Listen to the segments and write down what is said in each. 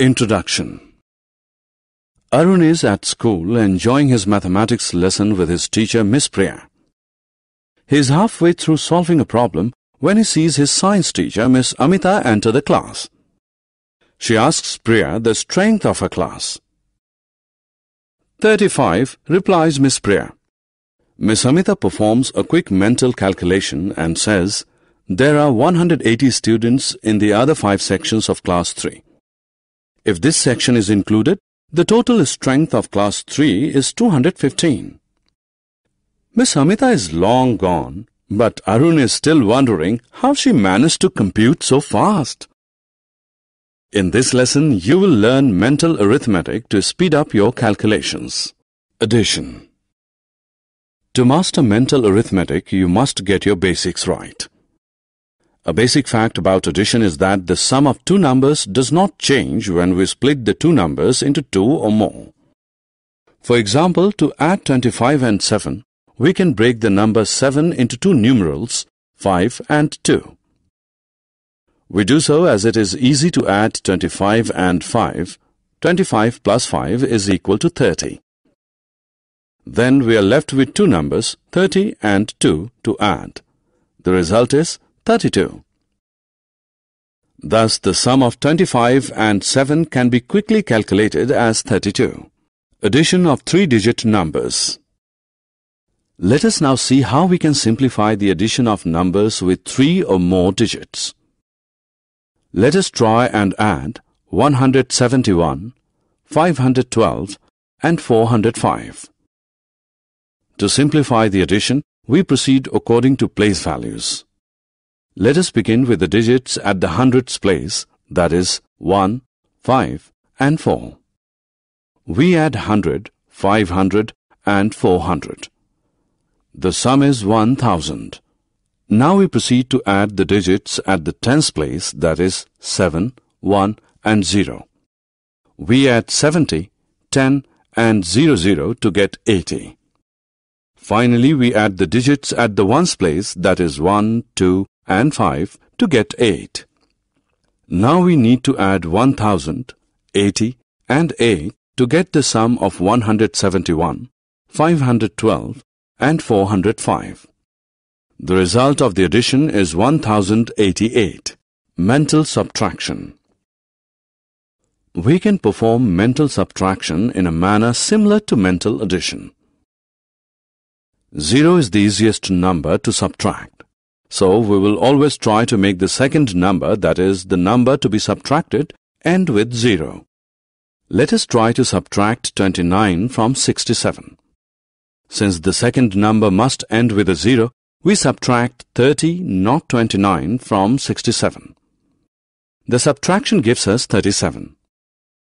Introduction. Arun is at school enjoying his mathematics lesson with his teacher Miss Priya. He is halfway through solving a problem when he sees his science teacher Miss Amita enter the class. She asks Priya the strength of her class. 35, replies Miss Priya. Miss Amita performs a quick mental calculation and says, there are 180 students in the other 5 sections of class 3. If this section is included, the total strength of class 3 is 215. Miss Amita is long gone, but Arun is still wondering how she managed to compute so fast. In this lesson, you will learn mental arithmetic to speed up your calculations. Addition. To master mental arithmetic, you must get your basics right. A basic fact about addition is that the sum of two numbers does not change when we split the two numbers into 2 or more. For example, to add 25 and 7, we can break the number 7 into two numerals, 5 and 2. We do so as it is easy to add 25 and 5. 25 plus 5 is equal to 30. Then we are left with two numbers, 30 and 2, to add. The result is 32. Thus, the sum of 25 and 7 can be quickly calculated as 32. Addition of 3-digit numbers. Let us now see how we can simplify the addition of numbers with 3 or more digits. Let us try and add 171, 512 and 405. To simplify the addition, we proceed according to place values. Let us begin with the digits at the hundreds place, that is 1, 5 and 4. We add 100, 500 and 400. The sum is 1000. Now we proceed to add the digits at the tens place, that is 7, 1 and 0. We add 70, 10 and 00 to get 80. Finally, we add the digits at the ones place, that is 1, 2 and 5 to get 8. Now we need to add 1000, 80 and 8 to get the sum of 171, 512 and 405. The result of the addition is 1088. Mental subtraction. We can perform mental subtraction in a manner similar to mental addition. 0 is the easiest number to subtract. So we will always try to make the second number, that is, the number to be subtracted, end with 0. Let us try to subtract 29 from 67. Since the second number must end with a 0, we subtract 30, not 29, from 67. The subtraction gives us 37.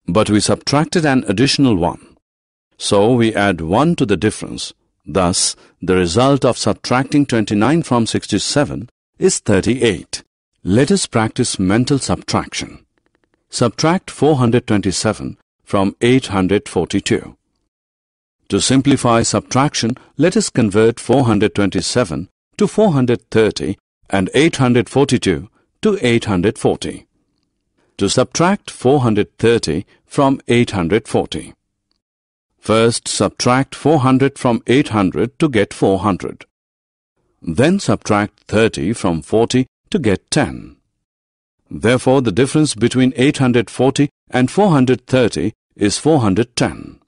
But we subtracted an additional 1. So we add 1 to the difference. Thus, the result of subtracting 29 from 67 is 38. Let us practice mental subtraction. Subtract 427 from 842. To simplify subtraction, let us convert 427 to 430 and 842 to 840. To subtract 430 from 840. First, subtract 400 from 800 to get 400. Then subtract 30 from 40 to get 10. Therefore, the difference between 840 and 430 is 410.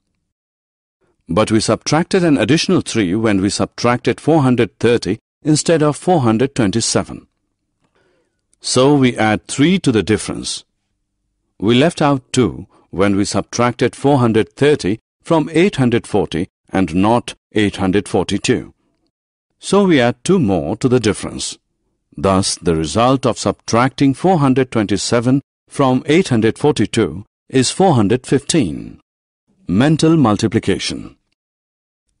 But we subtracted an additional 3 when we subtracted 430 instead of 427. So we add 3 to the difference. We left out 2 when we subtracted 430 from 840 and not 842. So we add 2 more to the difference. Thus, the result of subtracting 427 from 842 is 415. Mental multiplication.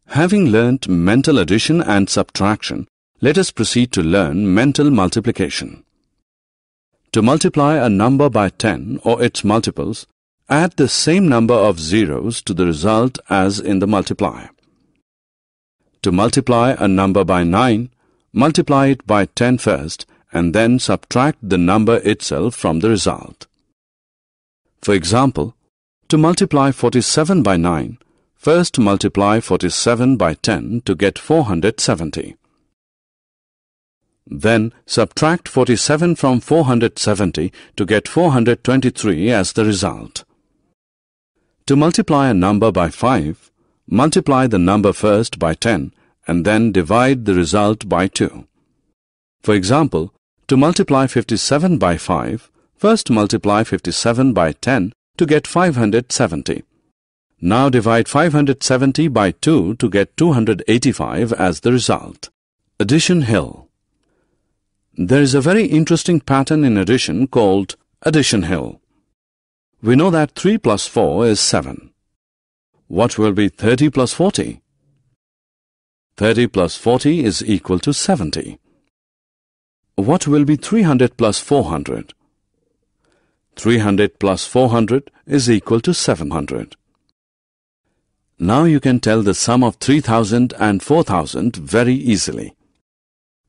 Having learnt mental addition and subtraction, let us proceed to learn mental multiplication. To multiply a number by 10 or its multiples, add the same number of zeros to the result as in the multiplier. To multiply a number by 9, multiply it by 10 first and then subtract the number itself from the result. For example, to multiply 47 by 9, first multiply 47 by 10 to get 470. Then subtract 47 from 470 to get 423 as the result. To multiply a number by 5, multiply the number first by 10 and then divide the result by 2. For example, to multiply 57 by 5, first multiply 57 by 10 to get 570. Now divide 570 by 2 to get 285 as the result. Addition hill. There is a very interesting pattern in addition called addition hill. We know that 3 plus 4 is 7. What will be 30 plus 40? 30 plus 40 is equal to 70. What will be 300 plus 400? 300 plus 400 is equal to 700. Now you can tell the sum of 3000 and 4000 very easily.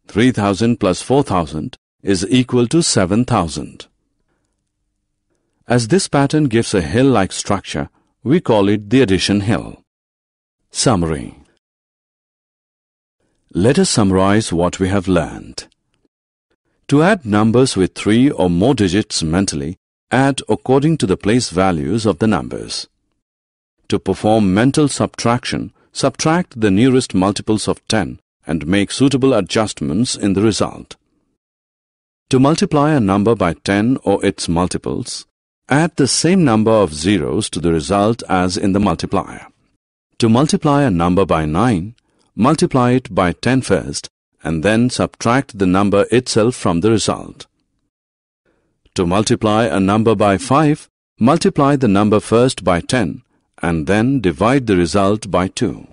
3000 plus 4000 is equal to 7000. As this pattern gives a hill-like structure, we call it the addition hill. Summary. Let us summarize what we have learned. To add numbers with 3 or more digits mentally, add according to the place values of the numbers. To perform mental subtraction, subtract the nearest multiples of 10 and make suitable adjustments in the result. To multiply a number by 10 or its multiples, add the same number of zeros to the result as in the multiplier. To multiply a number by 9, multiply it by 10 first and then subtract the number itself from the result. To multiply a number by 5, multiply the number first by 10 and then divide the result by 2.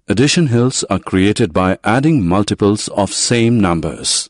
Addition hills are created by adding multiples of same numbers.